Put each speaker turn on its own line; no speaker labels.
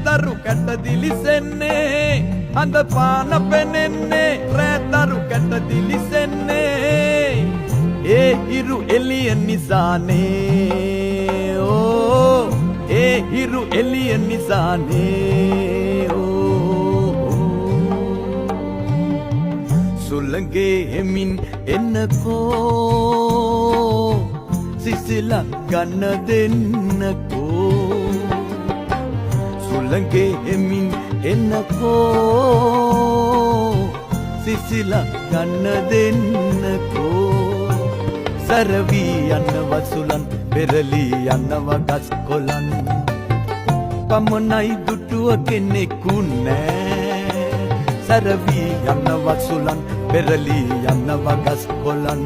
රෑදරු කැට දිලිසෙන්නේ අඳ පාන පෙනෙන්නේ රෑදරු කැට දිලිසෙන්නේ ඒ හිරු එළිය නිසානේ ඕ ඒ හිරු එළිය නිසානේ සුළඟේ හෙමින් එන්නකෝ සිසිලක් ගන්න දෙන්නකෝ සුළඟේ හෙමින් එන්නකෝ සිසිලක් ගන්න දෙන්නකෝ සරවී යන්නව සුලන් පෙරලී යන්නව ගස් කොළන් පමණයි දුටුව කෙනෙකු නෑ සරවී යන්නව සුලන් පෙරලී යන්නව ගස් කොළන්